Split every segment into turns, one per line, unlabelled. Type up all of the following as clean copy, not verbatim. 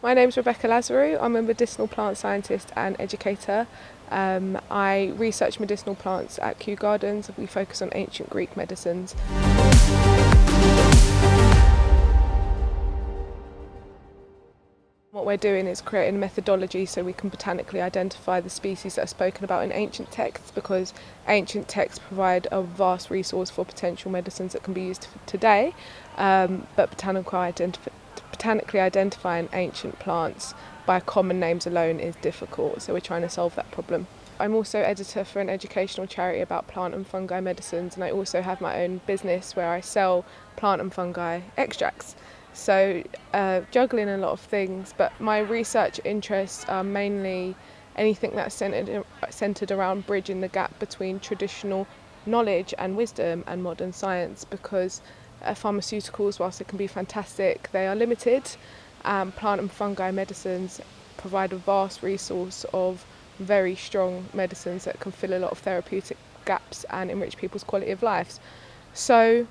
My name's Rebecca Lazarou. I'm a medicinal plant scientist and educator. I research medicinal plants at Kew Gardens. We focus on ancient Greek medicines. What we're doing is creating a methodology so we can botanically identify the species that are spoken about in ancient texts, because ancient texts provide a vast resource for potential medicines that can be used today, but botanically identifying ancient plants by common names alone is difficult, so we're trying to solve that problem. I'm also editor for an educational charity about plant and fungi medicines, and I also have my own business where I sell plant and fungi extracts. So juggling a lot of things, but my research interests are mainly anything that's centred around bridging the gap between traditional knowledge and wisdom and modern science, because pharmaceuticals, whilst they can be fantastic, they are limited. Plant and fungi medicines provide a vast resource of very strong medicines that can fill a lot of therapeutic gaps and enrich people's quality of lives. So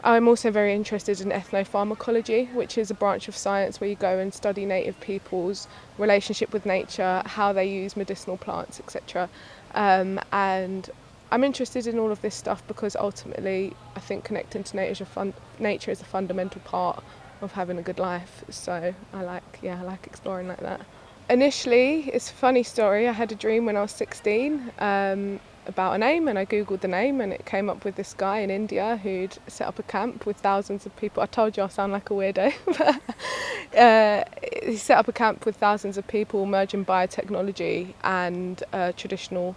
I'm also very interested in ethnopharmacology, which is a branch of science where you go and study native people's relationship with nature, how they use medicinal plants, etc. And I'm interested in all of this stuff because ultimately I think connecting to nature is a fundamental part of having a good life. So I like exploring like that. Initially, it's a funny story. I had a dream when I was 16 about a name, and I googled the name and it came up with this guy in India who'd set up a camp with thousands of people. I told you I sound like a weirdo. He set up a camp with thousands of people merging biotechnology and traditional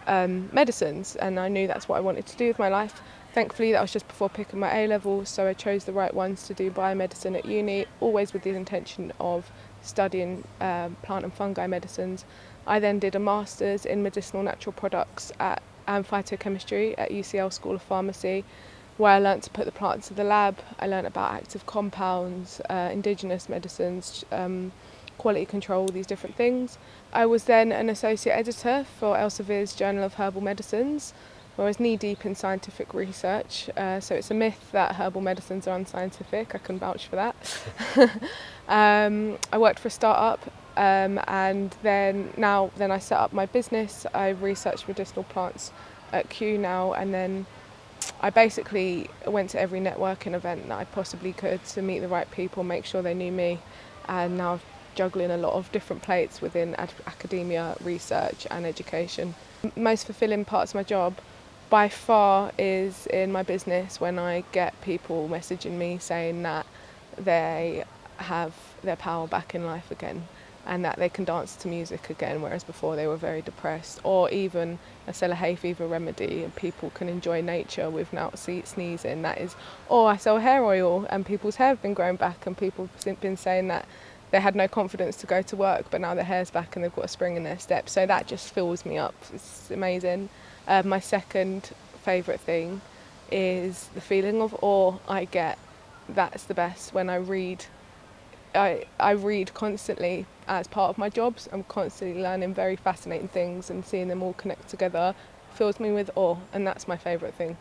medicines, and I knew that's what I wanted to do with my life. Thankfully that was just before picking my A-levels, so I chose the right ones to do biomedicine at uni, always with the intention of studying plant and fungi medicines. I then did a master's in medicinal natural products and phytochemistry at UCL School of Pharmacy, where I learnt to put the plants to the lab. I learnt about active compounds, indigenous medicines, quality control, all these different things. I was then an associate editor for Elsevier's Journal of Herbal Medicines, where I was knee-deep in scientific research. So it's a myth that herbal medicines are unscientific. I can vouch for that. I worked for a start-up, and then I set up my business. I research medicinal plants at Kew now, and then I basically went to every networking event that I possibly could to meet the right people, make sure they knew me, and now I'm juggling a lot of different plates within academia, research and education. Most fulfilling parts of my job by far is in my business, when I get people messaging me saying that they have their power back in life again and that they can dance to music again, whereas before they were very depressed. Or even I sell a hay fever remedy and people can enjoy nature without sneezing. That is, or I sell hair oil and people's hair have been growing back, and people have been saying that they had no confidence to go to work, but now their hair's back and they've got a spring in their step. So that just fills me up. It's amazing. My second favourite thing is the feeling of awe I get. That's the best. When I read, I read constantly as part of my jobs. I'm constantly learning very fascinating things, and seeing them all connect together fills me with awe, and that's my favourite thing.